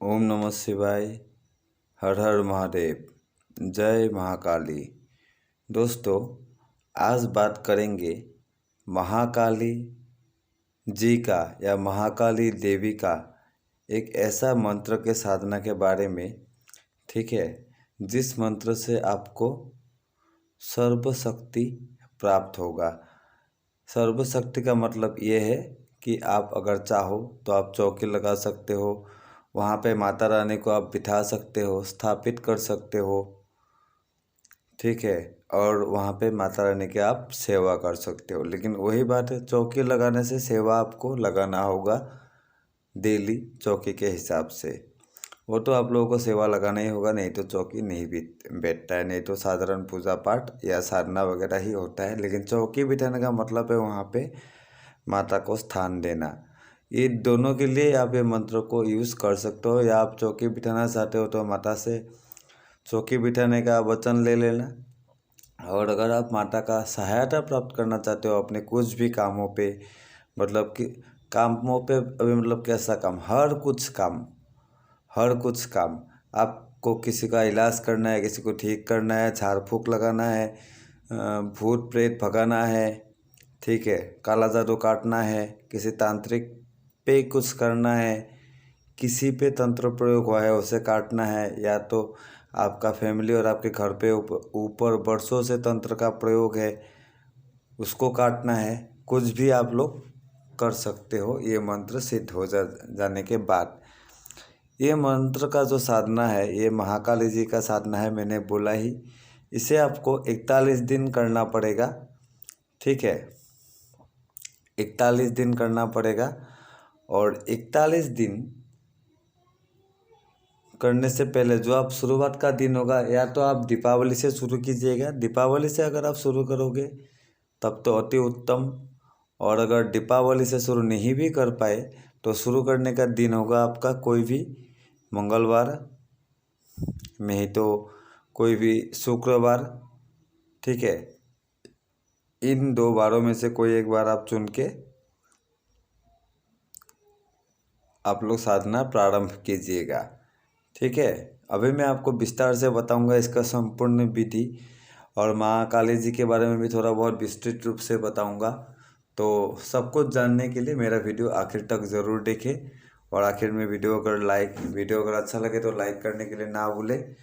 ओम नमः शिवाय। हर हर महादेव। जय महाकाली। दोस्तों, आज बात करेंगे महाकाली जी का या महाकाली देवी का एक ऐसा मंत्र के साधना के बारे में। ठीक है, जिस मंत्र से आपको सर्वशक्ति प्राप्त होगा। सर्वशक्ति का मतलब ये है कि आप अगर चाहो तो आप चौकी लगा सकते हो, वहाँ पे माता रानी को आप बिठा सकते हो, स्थापित कर सकते हो। ठीक है, और वहाँ पे माता रानी की आप सेवा कर सकते हो। लेकिन वही बात है, चौकी लगाने से सेवा आपको लगाना होगा डेली चौकी के हिसाब से। वो तो आप लोगों को सेवा लगाना ही होगा, नहीं तो चौकी नहीं बैठता है, नहीं तो साधारण पूजा पाठ या साधना वगैरह ही होता है। लेकिन चौकी बिठाने का मतलब है वहाँ पे माता को स्थान देना। ये दोनों के लिए आप ये मंत्र को यूज़ कर सकते हो। या आप चौकी बिठाना चाहते हो तो माता से चौकी बिठाने का वचन ले लेना। और अगर आप माता का सहायता प्राप्त करना चाहते हो अपने कुछ भी कामों पे, मतलब कि कामों पे अभी मतलब कैसा काम, हर कुछ काम आपको, किसी का इलाज करना है, किसी को ठीक करना है, झाड़ फूँक लगाना है, भूत प्रेत भगाना है, ठीक है, काला जादू काटना है, किसी तांत्रिक पे कुछ करना है, किसी पे तंत्र प्रयोग हुआ है उसे काटना है, या तो आपका फैमिली और आपके घर पे ऊपर वर्षों से तंत्र का प्रयोग है उसको काटना है, कुछ भी आप लोग कर सकते हो ये मंत्र सिद्ध हो जाने के बाद। ये मंत्र का जो साधना है ये महाकाली जी का साधना है, मैंने बोला ही। इसे आपको 41 दिन करना पड़ेगा। ठीक है, 41 दिन करना पड़ेगा। और 41 दिन करने से पहले जो आप शुरुआत का दिन होगा, या तो आप दीपावली से शुरू कीजिएगा। दीपावली से अगर आप शुरू करोगे तब तो अति उत्तम। और अगर दीपावली से शुरू नहीं भी कर पाए तो शुरू करने का दिन होगा आपका कोई भी मंगलवार, नहीं तो कोई भी शुक्रवार। ठीक है, इन दो बारों में से कोई एक बार आप चुन के आप लोग साधना प्रारंभ कीजिएगा। ठीक है, अभी मैं आपको विस्तार से बताऊंगा इसका संपूर्ण विधि, और महाकाली जी के बारे में भी थोड़ा बहुत विस्तृत रूप से बताऊंगा। तो सब कुछ जानने के लिए मेरा वीडियो आखिर तक ज़रूर देखें। और आखिर में वीडियो अगर अच्छा लगे तो लाइक करने के लिए ना भूलें।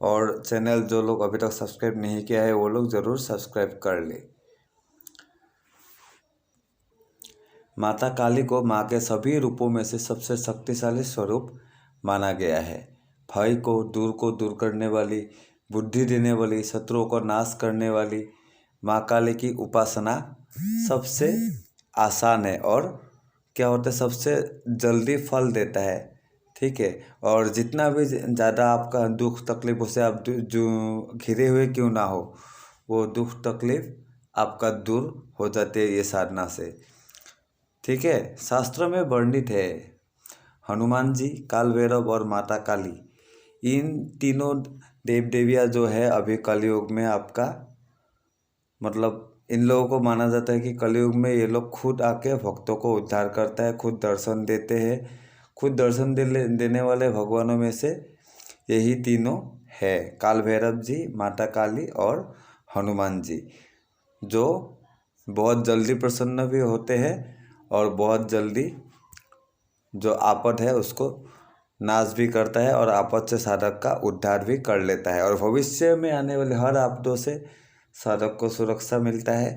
और चैनल जो लोग अभी तक सब्सक्राइब नहीं किया है वो लोग ज़रूर सब्सक्राइब कर लें। माता काली को माँ के सभी रूपों में से सबसे शक्तिशाली स्वरूप माना गया है। भय को दूर करने वाली, बुद्धि देने वाली, शत्रुओं को नाश करने वाली माँ काली की उपासना सबसे आसान है, और क्या होता है, सबसे जल्दी फल देता है। ठीक है, और जितना भी ज़्यादा आपका दुख तकलीफ से आप जो घिरे हुए क्यों ना हो, वो दुख तकलीफ आपका दूर हो जाते हैं ये साधना से। ठीक है, शास्त्रों में वर्णित है हनुमान जी, काल भैरव और माता काली, इन तीनों देव देवियाँ जो है अभी कलयुग में आपका, मतलब इन लोगों को माना जाता है कि कलयुग में ये लोग खुद आके भक्तों को उद्धार करता है, खुद दर्शन देते हैं। खुद दर्शन देने वाले भगवानों में से यही तीनों है, काल भैरव जी, माता काली और हनुमान जी, जो बहुत जल्दी प्रसन्न भी होते हैं और बहुत जल्दी जो आपद है उसको नाश भी करता है, और आपद से साधक का उद्धार भी कर लेता है, और भविष्य में आने वाले हर आपदों से साधक को सुरक्षा मिलता है,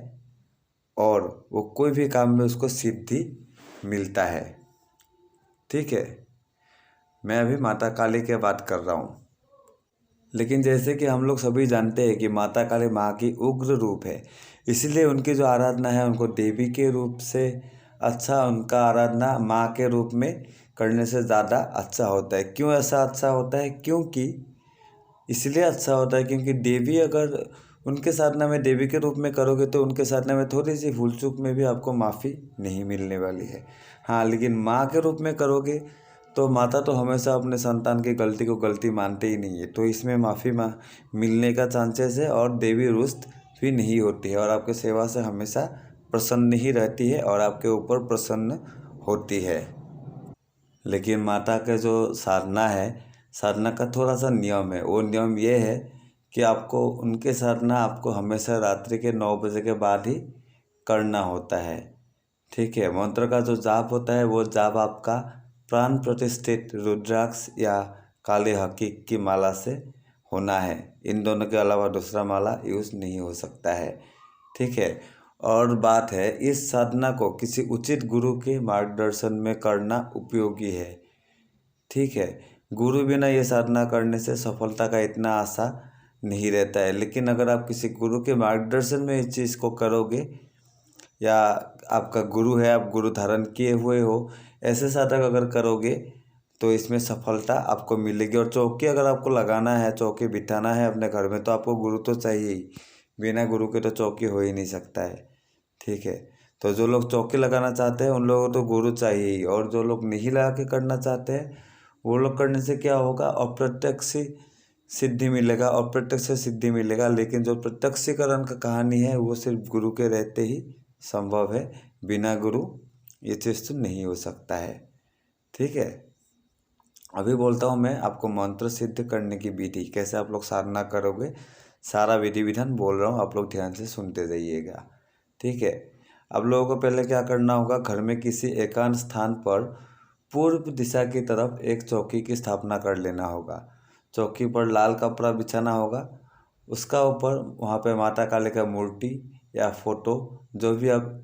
और वो कोई भी काम में उसको सिद्धि मिलता है। ठीक है, मैं अभी माता काली की बात कर रहा हूँ। लेकिन जैसे कि हम लोग सभी जानते हैं कि माता काली माँ की उग्र रूप है, इसलिए उनकी जो आराधना है उनको देवी के रूप से अच्छा, उनका आराधना माँ के रूप में करने से ज़्यादा अच्छा होता है। क्यों ऐसा अच्छा होता है? क्योंकि इसलिए अच्छा होता है क्योंकि देवी, अगर उनके साधना में देवी के रूप में करोगे तो उनके साधना में थोड़ी सी भूल चूक में भी आपको माफ़ी नहीं मिलने वाली है। हाँ, लेकिन माँ के रूप में करोगे तो माता तो हमेशा अपने संतान की गलती को गलती मानते ही नहीं है, तो इसमें माफ़ी मिलने का चांसेस है, और देवी रुष्ट भी नहीं होती है, और आपके सेवा से हमेशा प्रसन्न ही रहती है और आपके ऊपर प्रसन्न होती है। लेकिन माता का जो साधना है, साधना का थोड़ा सा नियम है। वो नियम ये है कि आपको उनके साधना आपको हमेशा रात्रि के 9 बजे के बाद ही करना होता है। ठीक है, मंत्र का जो जाप होता है वो जाप आपका प्राण प्रतिष्ठित रुद्राक्ष या काले हकीक की माला से होना है। इन दोनों के अलावा दूसरा माला यूज़ नहीं हो सकता है। ठीक है, और बात है इस साधना को किसी उचित गुरु के मार्गदर्शन में करना उपयोगी है। ठीक है, गुरु बिना ये साधना करने से सफलता का इतना आशा नहीं रहता है। लेकिन अगर आप किसी गुरु के मार्गदर्शन में इस चीज़ को करोगे, या आपका गुरु है, आप गुरु धारण किए हुए हो, ऐसे साधक अगर करोगे तो इसमें सफलता आपको मिलेगी। और चौकी अगर आपको लगाना है, चौकी बिठाना है अपने घर में, तो आपको गुरु तो चाहिए ही। बिना गुरु के तो चौकी हो ही नहीं सकता है। ठीक है, तो जो लोग चौकी लगाना चाहते हैं उन लोगों को तो गुरु चाहिए ही। और जो लोग नहीं लगा के करना चाहते हैं वो लोग करने से क्या होगा, अप्रत्यक्ष सिद्धि मिलेगा, अप्रत्यक्ष सिद्धि मिलेगा। लेकिन जो प्रत्यक्षीकरण का कहानी है वो सिर्फ गुरु के रहते ही संभव है। बिना गुरु ये चीज़ तो नहीं हो सकता है। ठीक है, अभी बोलता हूँ मैं आपको मंत्र सिद्ध करने की विधि, कैसे आप लोग साधना करोगे। सारा विधि विधान बोल रहा हूँ, आप लोग ध्यान से सुनते जाइएगा। ठीक है, आप लोगों को पहले क्या करना होगा, घर में किसी एकांत स्थान पर पूर्व दिशा की तरफ एक चौकी की स्थापना कर लेना होगा। चौकी पर लाल कपड़ा बिछाना होगा, उसका ऊपर वहाँ पे माता काली का मूर्ति या फोटो जो भी आप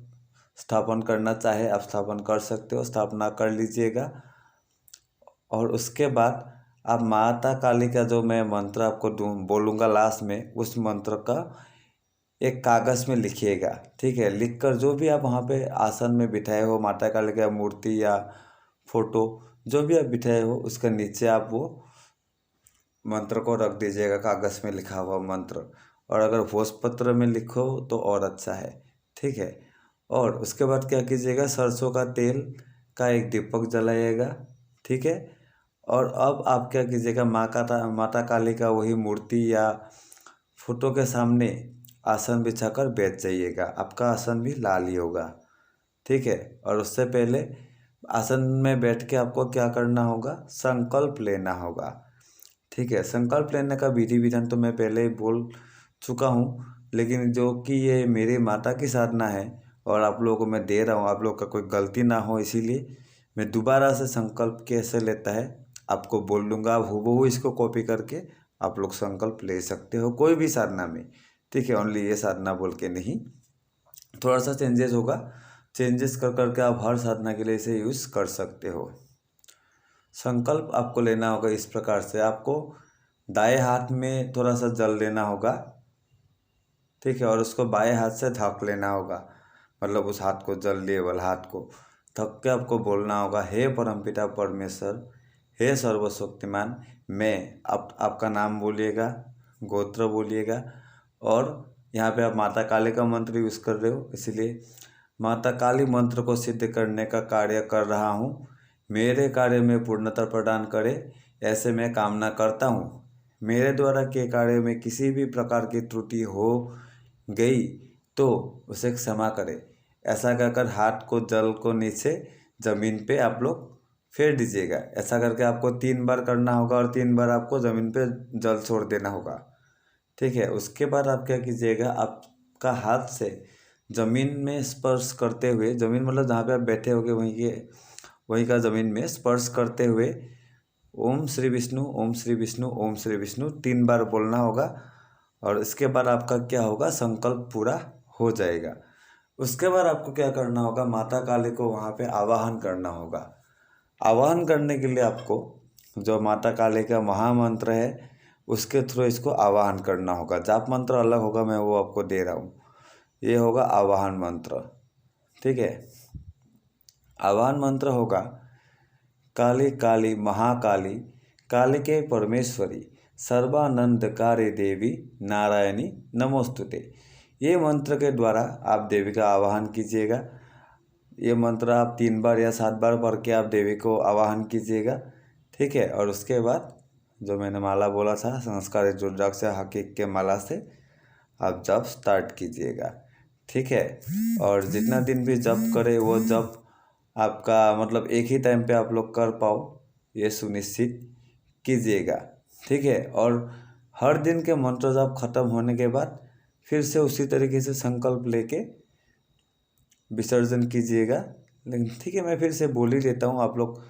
स्थापन करना चाहे आप स्थापन कर सकते हो, स्थापना कर लीजिएगा। और उसके बाद आप माता काली का जो मैं मंत्र आपको बोलूँगा लास्ट में, उस मंत्र का एक कागज़ में लिखिएगा। ठीक है, लिखकर जो भी आप वहाँ पे आसन में बिठाए हो, माता काली का मूर्ति या फोटो जो भी आप बिठाए हो, उसके नीचे आप वो मंत्र को रख दीजिएगा, कागज़ में लिखा हुआ मंत्र। और अगर भोजपत्र में लिखो तो और अच्छा है। ठीक है, और उसके बाद क्या कीजिएगा, सरसों का तेल का एक दीपक जलाइएगा। ठीक है, और अब आप क्या कीजिएगा, माता काली का वही मूर्ति या फोटो के सामने आसन बिछाकर बैठ जाइएगा। आपका आसन भी लाल ही होगा। ठीक है, और उससे पहले आसन में बैठ के आपको क्या करना होगा, संकल्प लेना होगा। ठीक है, संकल्प लेने का विधि विधान तो मैं पहले ही बोल चुका हूँ, लेकिन जो कि ये मेरी माता की साधना है और आप लोगों को मैं दे रहा हूँ, आप लोग का कोई गलती ना हो, इसीलिए मैं दोबारा से संकल्प कैसे लेता है आपको बोल दूँगा। आप हूबहू इसको कॉपी करके आप लोग संकल्प ले सकते हो कोई भी साधना में। ठीक है, ओनली ये साधना बोल के नहीं, थोड़ा सा चेंजेस होगा, चेंजेस कर करके आप हर साधना के लिए इसे यूज़ कर सकते हो। संकल्प आपको लेना होगा इस प्रकार से, आपको दाएं हाथ में थोड़ा सा जल लेना होगा। ठीक है, और उसको बाएं हाथ से ढक लेना होगा, मतलब उस हाथ को, जल लिए वाला हाथ को ढक के आपको बोलना होगा, हे परमपिता परमेश्वर, हे सर्वशक्तिमान। मैं आपका नाम बोलिएगा, गोत्र बोलिएगा, और यहाँ पे आप माता काली का मंत्र यूज़ कर रहे हो, इसलिए माता काली मंत्र को सिद्ध करने का कार्य कर रहा हूँ, मेरे कार्य में पूर्णता प्रदान करे, ऐसे मैं कामना करता हूँ। मेरे द्वारा किए कार्य में किसी भी प्रकार की त्रुटि हो गई तो उसे क्षमा करे। ऐसा कहकर हाथ को, जल को नीचे ज़मीन पे आप लोग फेर दीजिएगा। ऐसा करके आपको 3 बार करना होगा और 3 बार आपको ज़मीन पे जल छोड़ देना होगा। ठीक है, उसके बाद आप क्या कीजिएगा, आपका हाथ से ज़मीन में स्पर्श करते हुए, ज़मीन मतलब जहाँ पे आप बैठे होगे वहीं का ज़मीन में स्पर्श करते हुए ओम श्री विष्णु, ओम श्री विष्णु, ओम श्री विष्णु 3 बार बोलना होगा। और इसके बाद आपका क्या होगा, संकल्प पूरा हो जाएगा। उसके बाद आपको क्या करना होगा, माता काली को वहाँ पे आवाहन करना होगा। आवाहन करने के लिए आपको जो माता काली का महामंत्र है उसके थ्रू इसको आवाहन करना होगा। जाप मंत्र अलग होगा, मैं वो आपको दे रहा हूँ, ये होगा आवाहन मंत्र। ठीक है, आवाहन मंत्र होगा, काली काली महाकाली, कालिके परमेश्वरी, सर्वानंदकारी देवी नारायणी नमोस्तुते। ये मंत्र के द्वारा आप देवी का आवाहन कीजिएगा। ये मंत्र आप 3 बार या 7 बार पढ़ के आप देवी को आवाहन कीजिएगा। ठीक है, और उसके बाद जो मैंने माला बोला था, संस्कारित रुद्राक्ष हकीक के माला से आप जप स्टार्ट कीजिएगा। ठीक है, और जितना दिन भी जप करे वो जप आपका मतलब एक ही टाइम पे आप लोग कर पाओ, ये सुनिश्चित कीजिएगा। ठीक है, और हर दिन के मंत्र जाप खत्म होने के बाद फिर से उसी तरीके से संकल्प लेके विसर्जन कीजिएगा। लेकिन ठीक है, मैं फिर से बोल ही देता हूँ, आप लोग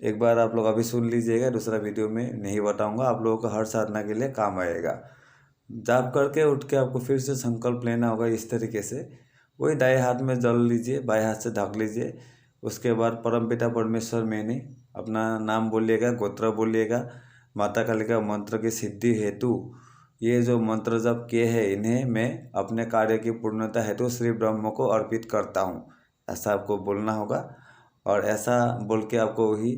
एक बार आप लोग अभी सुन लीजिएगा, दूसरा वीडियो में नहीं बताऊँगा, आप लोगों को हर साधना के लिए काम आएगा। जाप करके उठ के आपको फिर से संकल्प लेना होगा इस तरीके से, वही दाएं हाथ में जल लीजिए, बाएं हाथ से ढक लीजिए। उसके बाद परमपिता परमेश्वर मैंने अपना नाम बोलिएगा, गोत्र बोलिएगा, माता काली का मंत्र की सिद्धि हेतु ये जो मंत्र जप किए हैं इन्हें मैं अपने कार्य की पूर्णता हेतु श्री ब्रह्म को अर्पित करता हूँ, ऐसा आपको बोलना होगा। और ऐसा बोल के आपको वही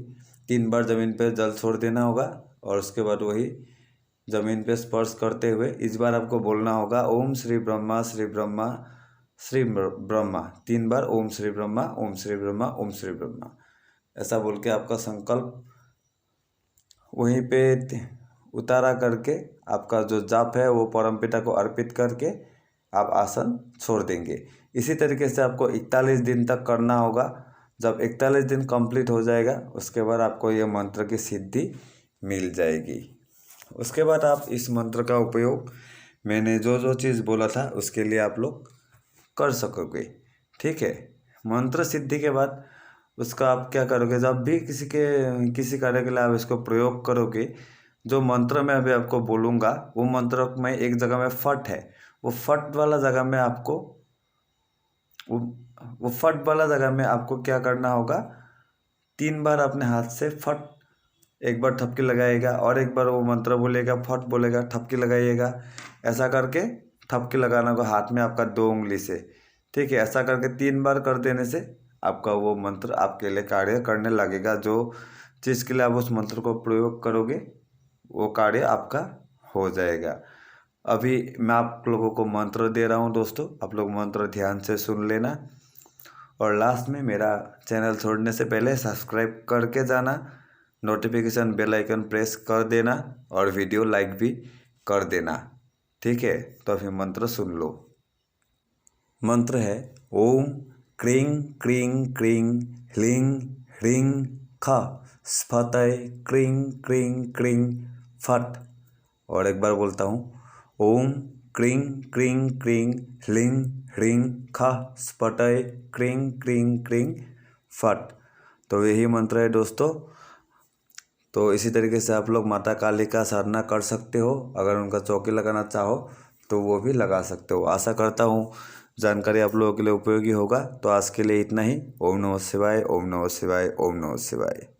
3 बार ज़मीन पर जल छोड़ देना होगा, और उसके बाद वही ज़मीन पे स्पर्श करते हुए इस बार आपको बोलना होगा ओम श्री ब्रह्मा श्री ब्रह्मा श्री ब्रह्मा, 3 बार ओम श्री ब्रह्मा ओम श्री ब्रह्मा ओम श्री ब्रह्मा, ऐसा बोल के आपका संकल्प वहीं पे उतारा करके आपका जो जाप है वो परमपिता को अर्पित करके आप आसन छोड़ देंगे। इसी तरीके से आपको 41 दिन तक करना होगा। जब 41 दिन कंप्लीट हो जाएगा उसके बाद आपको ये मंत्र की सिद्धि मिल जाएगी। उसके बाद आप इस मंत्र का उपयोग मैंने जो जो चीज़ बोला था उसके लिए आप लोग कर सकोगे। ठीक है, मंत्र सिद्धि के बाद उसका आप क्या करोगे, जब भी किसी कार्य के लिए आप इसको प्रयोग करोगे, जो मंत्र मैं अभी आपको बोलूँगा वो मंत्र में एक जगह में फट है, वो फट वाला जगह में आपको वो फट वाला जगह में आपको क्या करना होगा, 3 बार अपने हाथ से फट, एक बार ठपकी लगाइएगा और एक बार वो मंत्र बोलेगा, फट बोलेगा, ठपकी लगाइएगा। ऐसा करके ठपकी लगाना होगा हाथ में आपका 2 उंगली से। ठीक है, ऐसा करके 3 बार कर देने से आपका वो मंत्र आपके लिए कार्य करने लगेगा। जो चीज़ के लिए आप उस मंत्र को प्रयोग करोगे वो कार्य आपका हो जाएगा। अभी मैं आप लोगों को मंत्र दे रहा हूँ दोस्तों, आप लोग मंत्र ध्यान से सुन लेना। और लास्ट में मेरा चैनल छोड़ने से पहले सब्सक्राइब करके जाना, नोटिफिकेशन बेल आइकन प्रेस कर देना और वीडियो लाइक भी कर देना। ठीक है, तो अभी मंत्र सुन लो। मंत्र है ओम क्रीं क्रीं क्रीं ह्लीं ह्रीं ख स्फतय क्रीं क्रीं क्रीं फट। और एक बार बोलता हूँ ओम क्रीं क्रीं क्रीं ह्लीं ह्रीं ख स्फटय क्रीं क्रीं क्रीं फट। तो यही मंत्र है दोस्तों। तो इसी तरीके से आप लोग माता काली का साधना कर सकते हो। अगर उनका चौकी लगाना चाहो तो वो भी लगा सकते हो। आशा करता हूँ जानकारी आप लोगों के लिए उपयोगी होगा। तो आज के लिए इतना ही। ओम नमः शिवाय, ओम नमः शिवाय, ओम नमः शिवाय।